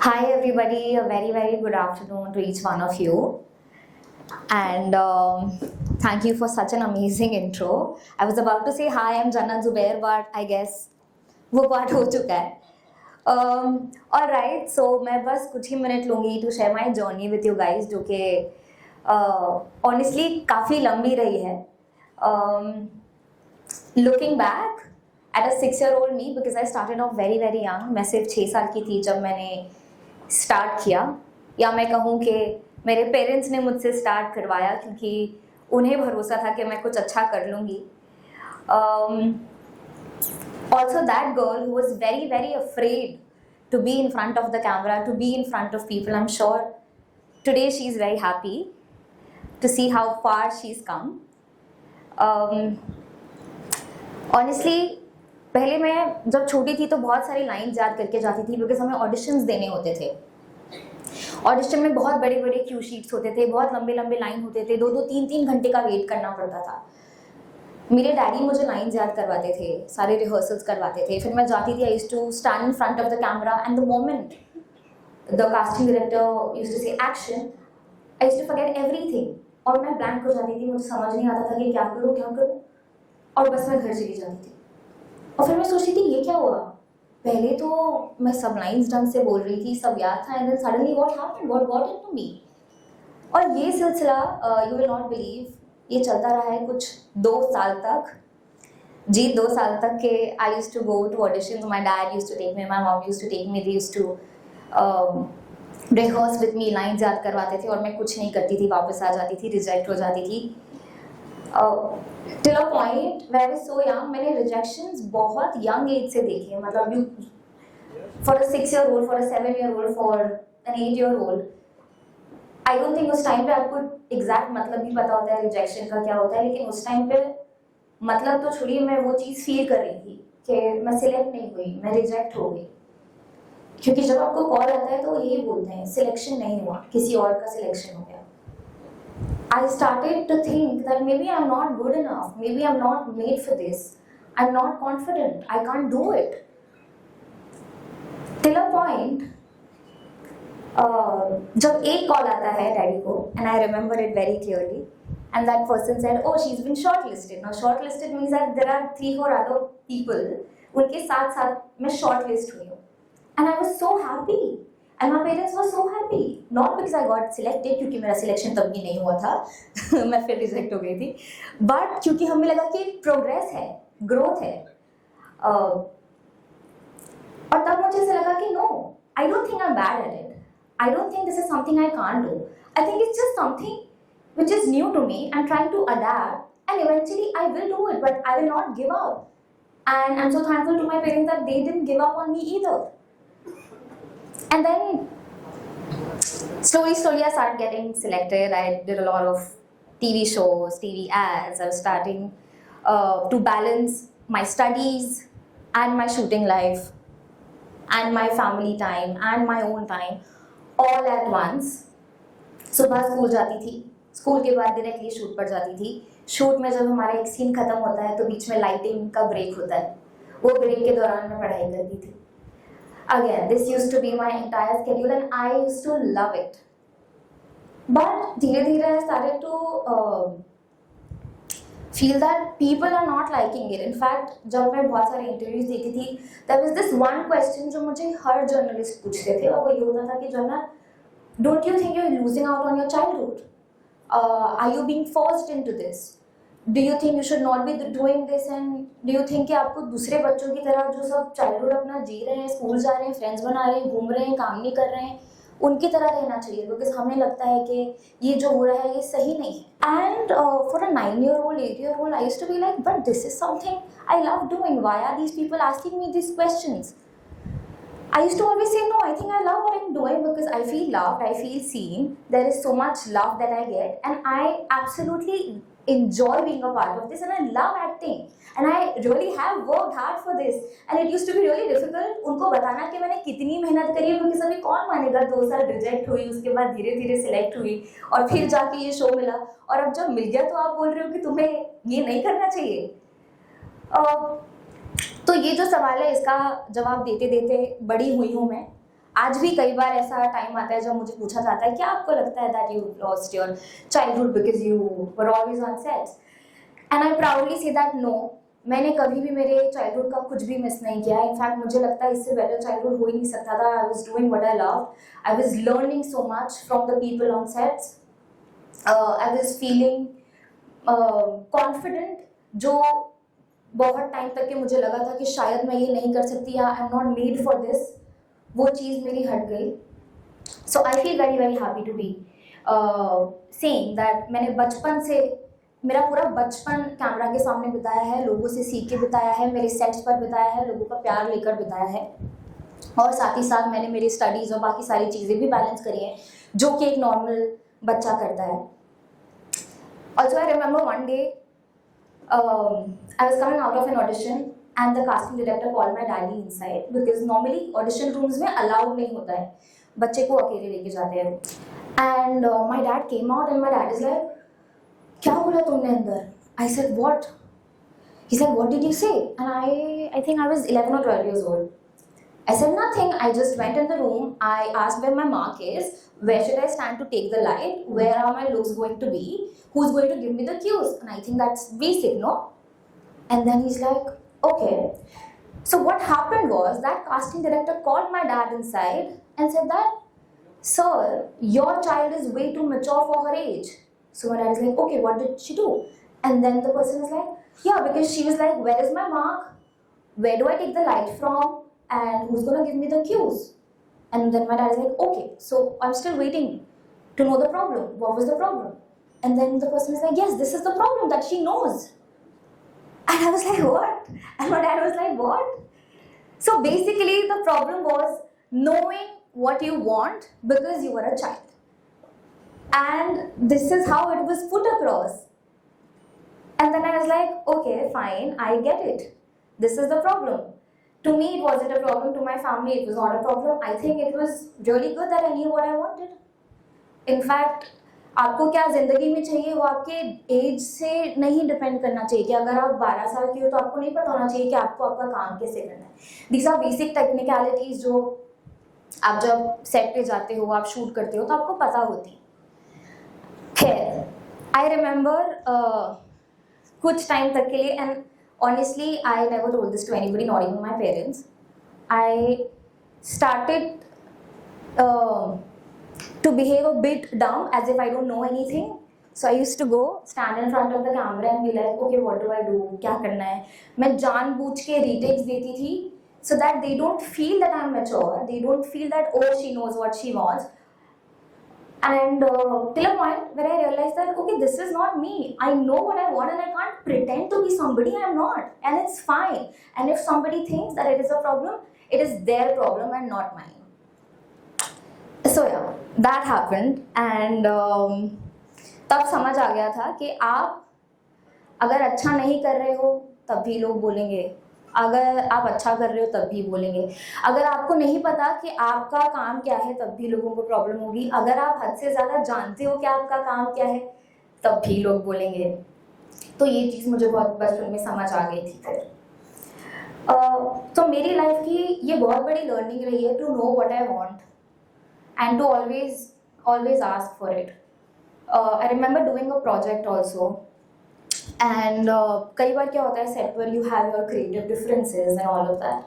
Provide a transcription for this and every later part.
Hi, everybody. A very, very good afternoon to each one of you. And thank you for such an amazing intro. I was about to say hi, I'm Jannat Zubair, but I guess वो part हो चुका है. All right, so मैं बस कुछ ही minute लूँगी to share my journey with you guys, जो कि honestly काफ़ी लंबी रही है. Looking back at a 6-year-old me, because I started off very, very young. मैं सिर्फ 6 साल की थी जब मैंने स्टार्ट किया, या मैं कहूँ कि मेरे पेरेंट्स ने मुझसे स्टार्ट करवाया क्योंकि उन्हें भरोसा था कि मैं कुछ अच्छा कर लूँगी. Also that girl who was very, very afraid to be in front of the camera, to be in front of people. I'm sure today she's very happy to see how far she's come. Honestly, पहले मैं जब छोटी थी तो बहुत सारी lines याद करके जाती थी बिकॉज हमें ऑडिशंस देने होते थे. ऑडिशन में बहुत बड़े बड़े क्यू शीट्स होते थे, बहुत लंबे लंबे लाइन होते थे, 2-2 3-3 घंटे का वेट करना पड़ता था. मेरे डैडी मुझे लाइन्स याद करवाते थे, सारे रिहर्सल्स करवाते थे. फिर मैं जाती थी, I used to stand in front of the camera and the moment the casting director used to say action, I used to forget everything और मैं ब्लैंक हो जाती थी. मुझे समझ नहीं आता था कि क्या करूँ और बस मैं घर चली जाती थी. और फिर मैं सोचती थी ये क्या हुआ. पहले तो मैं सब लाइन्स ढंग से बोल रही थी, सब याद था, and then suddenly what happened, what got into me. और ये सिलसिला यू विल नॉट बिलीव, ये चलता रहा है कुछ 2 साल तक. जी 2 साल तक के I used to go to auditions. My dad used to take me, my mom used to take me, they used to rehearse with me, lines याद करवाते थे और मैं कुछ नहीं करती थी, वापस आ जाती थी, रिजेक्ट हो जाती थी. Till a point where I was so young, मैंने rejections बहुत young age से देखे हैं. मतलब you, for a 6-year-old, for a 7-year-old, for an 8-year-old, I don't think उस टाइम पे आपको exact मतलब भी पता होता है rejection का क्या होता है. लेकिन उस टाइम पे मतलब तो छोड़िए, मैं वो चीज़ फील कर रही थी कि मैं सिलेक्ट नहीं हुई, मैं रिजेक्ट हो गई. क्योंकि जब आपको कॉल आता है तो यही बोलते हैं सिलेक्शन नहीं हुआ, किसी और का सिलेक्शन हो गया. I started to think that maybe I'm not good enough, maybe I'm not made for this, I'm not confident, I can't do it. Till a point, जब एक कॉल आता है डैडी को, and I remember it very clearly, and that person said, oh she's been shortlisted. Now shortlisted means that there are 3-4 other people, उनके साथ साथ मैं shortlist हुई हूँ, and I was so happy. And my parents were so happy, not because I got selected, क्योंकि मेरा selection तब भी नहीं हुआ था मैं फिर रिजेक्ट हो गई थी, बट क्योंकि हमें लगा कि प्रोग्रेस है, ग्रोथ है. और तब मुझे ऐसा लगा कि no, I don't think I am bad at it, I don't think this is something I can't do, I think it's just something which is new to me. I'm trying to adapt, and eventually I will do it, but I will not give up. And I'm so thankful to my parents that they didn't give up on me either. And then slowly I started getting selected. I did a lot of TV shows, TV ads. I was starting to balance my studies and my shooting life and my family time and my own time all at once. सुबह school जाती थी, school के बाद directly shoot पर जाती थी. Shoot में जब हमारा एक सीन खत्म होता है तो बीच में लाइटिंग का ब्रेक होता है, वो ब्रेक के दौरान मैं पढ़ाई करती थी. Again, this used to be my entire schedule and I used to love it. But धीरे-धीरे I started to feel that people are not liking it. In fact, जब मैं बहुत सारे interviews देती थी, there was this one question जो मुझे हर journalist पूछते थे, और वो ये होता था कि जन्नत, don't you think you're losing out on your childhood? Are you being forced into this? Do you think you should not be doing this, and do you think कि आपको दूसरे बच्चों की तरह जो सब चाइल्डहुड अपना जी रहे हैं, स्कूल जा रहे हैं, फ्रेंड्स बना रहे हैं, घूम रहे हैं, काम नहीं कर रहे हैं, उनकी तरह रहना चाहिए? बिकॉज हमें लगता है कि ये जो हो रहा है ये सही नहीं है. And for a 9-year-old, 8-year-old, I used to be like, but this is something I love doing. Why are these people asking me these questions? I used to always say, no, I think I love what I'm doing because I feel loved, I feel seen. There is so much love that I get, and I absolutely enjoy being a part of this, and I love acting, and I really have worked hard for this, and it used to be really difficult उनको बताना कि मैंने कितनी मेहनत करी है, क्योंकि सभी कौन मानेगा. 2 साल रिजेक्ट हुई, उसके बाद धीरे-धीरे सिलेक्ट हुई और फिर जाके ये शो मिला, और अब जब मिल गया तो आप बोल रहे हो कि तुम्हें ये नहीं करना चाहिए. तो ये जो सवाल है इसका जवाब देते देते बड़ी हुई हूँ मैं. आज भी कई बार ऐसा टाइम आता है जब मुझे पूछा जाता है क्या आपको लगता है that you lost your childhood because you were always on sets, and I proudly say that no, मैंने कभी भी मेरे चाइल्डहुड का कुछ भी मिस नहीं किया. इनफैक्ट मुझे लगता है इससे बेटर चाइल्डहुड हो ही नहीं सकता था. I was doing what I love, I was learning so much from the people on sets, I was feeling confident, जो बहुत टाइम तक के मुझे लगा था कि शायद मैं ये नहीं कर सकती या I am not made for this, वो चीज़ मेरी हट गई. So I feel very very happy to be saying that मैंने बचपन से, मेरा पूरा बचपन कैमरा के सामने बिताया है, लोगों से सीख के बिताया है, मेरे सेट्स पर बिताया है, लोगों का प्यार लेकर बिताया है, और साथ ही साथ मैंने मेरी स्टडीज़ और बाकी सारी चीज़ें भी बैलेंस करी हैं जो कि एक नॉर्मल बच्चा करता है. Also I remember one day I was coming out of an audition and the casting director called my daddy inside because normally audition rooms में allowed नहीं होता है, बच्चे को अकेले लेके जाते हैं. And my dad came out and my dad is like, क्या बोला तुमने अंदर? I said what? He said what did you say? And I think I was 11 or 12 years old. I said nothing. I just went in the room. I asked where my mark is. Where should I stand to take the light? Where are my looks going to be? Who's going to give me the cues? And I think that's basic, no? And then he's like, okay. So what happened was that casting director called my dad inside and said that, sir, your child is way too mature for her age. So my dad is like, okay, what did she do? And then the person is like, yeah, because she was like, where is my mark? Where do I take the light from? And who's going to give me the cues? And then my dad is like, okay, so I'm still waiting to know the problem. What was the problem? And then the person is like, yes, this is the problem that she knows. And I was like, what? And my dad was like, what? So basically the problem was knowing what you want because you were a child. And this is how it was put across. And then I was like, okay, fine, I get it. This is the problem. To me, it wasn't a problem. To my family, it was not a problem. I think it was really good that I knew what I wanted. In fact, आपको क्या ज़िंदगी में चाहिए वो आपके as से नहीं depend करना चाहिए कि अगर आप 12 साल की हो तो आपको नहीं पता होना चाहिए कि आपको आपका काम कैसे करना है. These are basic technicalities जो आप जब सेट पे जाते हो, आप शूट करते हो तो आपको पता होती है. खैर, I remember कुछ टाइम तक के लिए, and honestly, I never told this to anybody, not even my parents. I started to behave a bit dumb, as if I don't know anything. So I used to go stand in front of the camera and be like, okay, what do I do? क्या करना है? मैं जानबूझ के retakes देती थी, so that they don't feel that I'm mature. They don't feel that oh she knows what she wants. And till a point where I realized that okay, this is not me. I know what I want and I can't pretend to be somebody I'm not, and it's fine. And if somebody thinks that it is a problem, it is their problem and not mine. So yeah, that happened, and तब समझ आ गया था कि आप अगर अच्छा नहीं कर रहे हो तब भी लोग बोलेंगे, अगर आप अच्छा कर रहे हो तब भी बोलेंगे, अगर आपको नहीं पता कि आपका काम क्या है तब भी लोगों को प्रॉब्लम होगी, अगर आप हद से ज़्यादा जानते हो कि आपका काम क्या है तब भी लोग बोलेंगे. तो ये चीज़ मुझे बहुत बचपन में समझ आ गई थी. फिर तो मेरी लाइफ की ये बहुत बड़ी लर्निंग रही है to know what I want and to always ask for it. I remember doing a project also. And कई बार क्या होता है सेट पर you have your creative differences and all of that.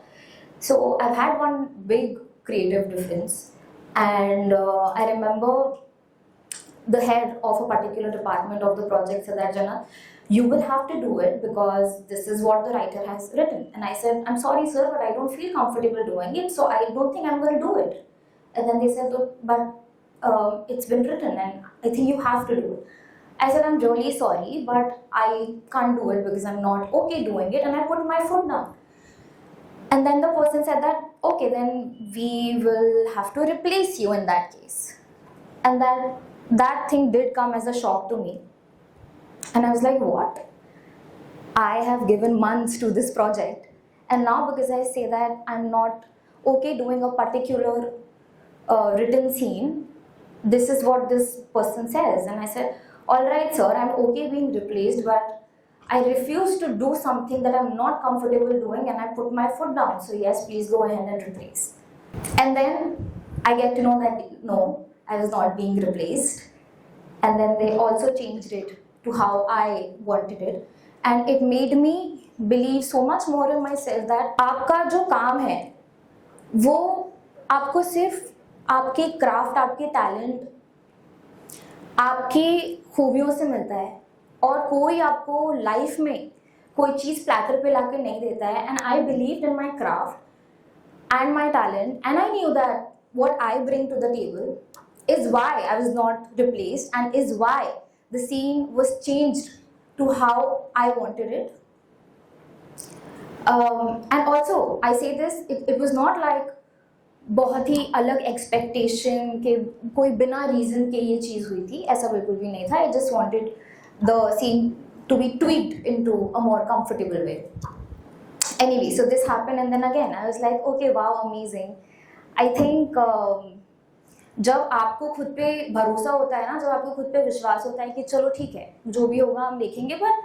So I've had one big creative difference, and I remember the head of a particular department of the project said that Jana, you will have to do it because this is what the writer has written. And I said, I'm sorry sir, but I don't feel comfortable doing it, so I don't think I'm going to do it. And then they said, but it's been written and I think you have to do it. I said, I'm really sorry, but I can't do it because I'm not okay doing it, and I put my foot down. And then the person said that, okay, then we will have to replace you in that case. And that thing did come as a shock to me. And I was like, what? I have given months to this project, and now because I say that I'm not okay doing a particular written scene, this is what this person says. And I said, all right sir, I'm okay being replaced, but I refuse to do something that I'm not comfortable doing, and I put my foot down. So yes, please go ahead and replace. And then I get to know that no, I was not being replaced. And then they also changed it to how I wanted it. And it made me believe so much more in myself that आपका जो काम है वो आपको सिर्फ आपके craft, आपके talent, आपकी खूबियों से मिलता है, और कोई आपको लाइफ में कोई चीज़ प्लेटर पे लाके नहीं देता है. And I believed in my craft and my talent, and I knew that what I bring to the table is why I was not replaced and is why the scene was changed to how I wanted it. And also I say this, it was not like बहुत ही अलग expectation के कोई बिना reason के ये चीज़ हुई थी, ऐसा बिल्कुल भी नहीं था. I just wanted the scene to be tweaked into a more comfortable way. Anyway, so this happened, and then again I was like, okay, wow, amazing. I think जब आपको खुद पे भरोसा होता है ना, जब आपको खुद पे विश्वास होता है कि चलो ठीक है, जो भी होगा हम देखेंगे, but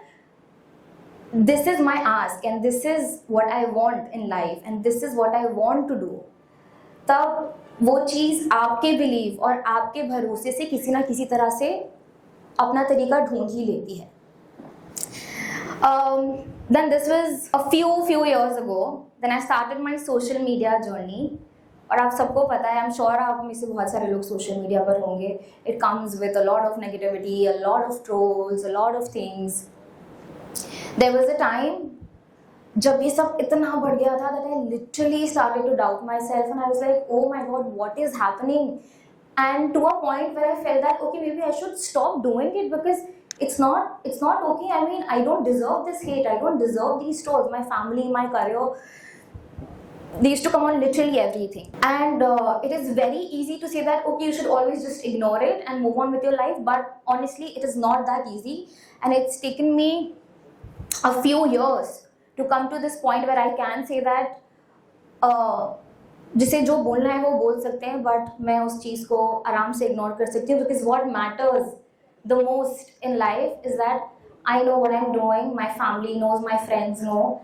this is my ask and this is what I want in life and this is what I want to do, तब वो चीज़ आपके बिलीव और आपके भरोसे से किसी ना किसी तरह से अपना तरीका ढूंढ ही लेती है. Then this was a few years ago. Then I started my social media journey. और आप सबको पता है, I'm sure आप में से बहुत सारे लोग सोशल मीडिया पर होंगे. It comes with a lot of negativity, a lot of trolls, a lot of things. There was a time जब ये सब इतना बढ़ गया था that I literally started to doubt myself and I was like, oh my god, what is happening? And to a point where I felt that okay, maybe I should stop doing it because it's not okay. I mean, I don't deserve this hate. I don't deserve these trolls. My family, my career, they used to come on literally everything. And it is very easy to say that okay, you should always just ignore it and move on with your life, but honestly it is not that easy, and it's taken me a few years to come to this point where I can say that जिसे जो बोलना है वो बोल सकते हैं, but मैं उस चीज़ को आराम से इग्नोर कर सकती हूँ, because what matters the most in life is that I know what I'm doing, my family knows, my friends know,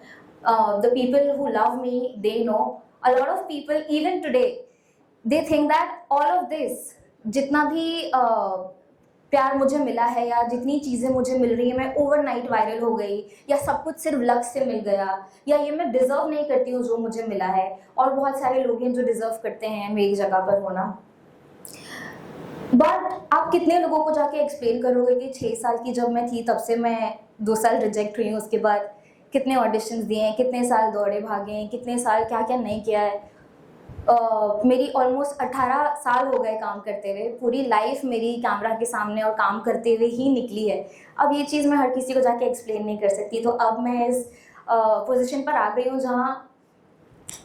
the people who love me, they know. A lot of people even today, they think that all of this, जितना भी प्यार मुझे मिला है या जितनी चीज़ें मुझे मिल रही है, मैं ओवरनाइट वायरल हो गई या सब कुछ सिर्फ लक से मिल गया या ये मैं डिज़र्व नहीं करती हूँ जो मुझे मिला है, और बहुत सारे लोग हैं जो डिज़र्व करते हैं मेरी जगह पर होना. बट आप कितने लोगों को जाके एक्सप्लेन करोगे कि 6 साल की जब मैं थी तब से मैं 2 साल रिजेक्ट हुई हूँ, उसके बाद कितने ऑडिशंस दिए हैं, कितने साल दौड़े भागे हैं, कितने साल क्या क्या नहीं किया है. मेरी ऑलमोस्ट 18 साल हो गए काम करते हुए, पूरी लाइफ मेरी कैमरा के सामने और काम करते हुए ही निकली है. अब ये चीज़ मैं हर किसी को जाके एक्सप्लेन नहीं कर सकती. तो अब मैं इस पोजीशन पर आ गई हूँ जहाँ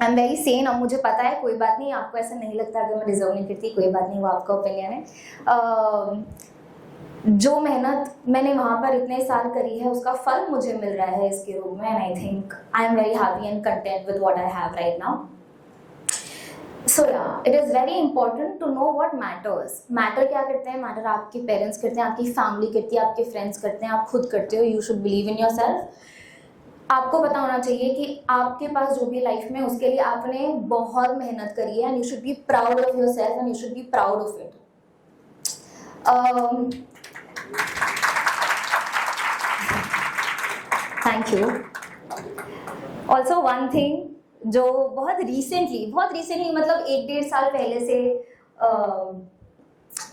आई एम वेरी सेन. अब मुझे पता है, कोई बात नहीं, आपको ऐसा नहीं लगता अगर मैं डिजर्व नहीं करती, कोई बात नहीं, वो आपका ओपिनियन है. जो मेहनत मैंने वहाँ पर इतने साल करी है उसका फल मुझे मिल रहा है इसके रूप में, and I think I am very happy and content with what I have right now. So yeah, it is very important to know what matters. Matter क्या करते हैं? मैटर आपके पेरेंट्स करते हैं, आपकी फैमिली करती है, आपके फ्रेंड्स करते हैं, आप खुद करते हो. You should believe in your self. आपको पता होना चाहिए कि आपके पास जो भी लाइफ में उसके लिए आपने बहुत मेहनत करी है, and you should be proud of your self and you should be proud of it. Thank you. Also one thing जो बहुत रिसेंटली मतलब 1-1.5 साल पहले से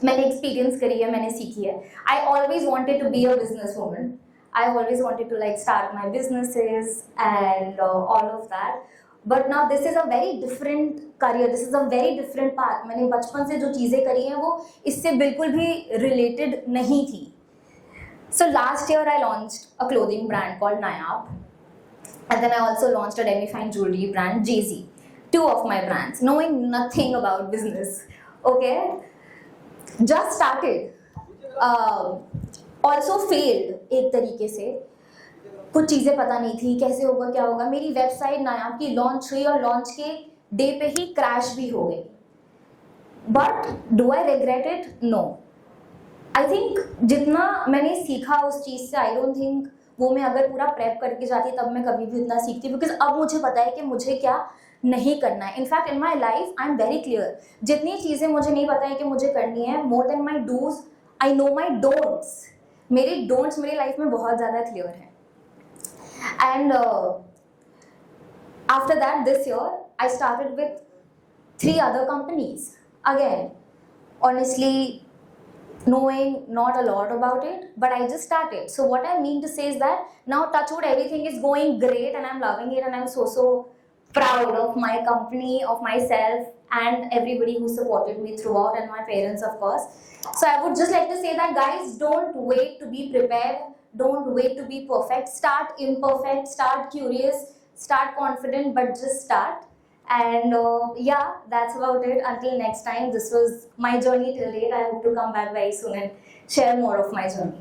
मैंने एक्सपीरियंस करी है, मैंने सीखी है. I always wanted to be a business woman. I always wanted to like start my businesses and all of that. But now this is a very different career. This is a very different path. मैंने बचपन से जो चीज़ें करी हैं वो इससे बिल्कुल भी related नहीं थी. So last year I launched a clothing brand called Nayab, and then I also launched a demi-fine jewelry brand, Jay-Z. 2 of my brands, knowing nothing about business. Okay, just started. Also failed एक तरीके से. कुछ चीज़ें पता नहीं थी कैसे होगा क्या होगा. मेरी वेबसाइट नायाब की लॉन्च हुई और लॉन्च के डे पे ही क्रैश भी हो गई. But do I regret it? No. I think जितना मैंने सीखा उस चीज़ से, आई डोंट थिंक वो मैं अगर पूरा प्रेप करके जाती तब मैं कभी भी उतना सीखती, बिकॉज अब मुझे पता है कि मुझे क्या नहीं करना है. In fact in my life I am very clear. जितनी चीज़ें मुझे नहीं पता है कि मुझे करनी है, more than my dos I know my don'ts. मेरे डोंट्स मेरी लाइफ में बहुत ज़्यादा क्लियर हैं. And after that, this year I started with 3 other companies. Again, honestly, knowing not a lot about it, but I just started. So what I mean to say is that now, touch wood, everything is going great and I'm loving it, and I'm so proud of my company, of myself, and everybody who supported me throughout, and my parents, of course. So I would just like to say that, guys, don't wait to be prepared, don't wait to be perfect. Start imperfect, start curious, start confident, but just start. And yeah, that's about it. Until next time, this was my journey till date. I hope to come back very soon and share more of my journey.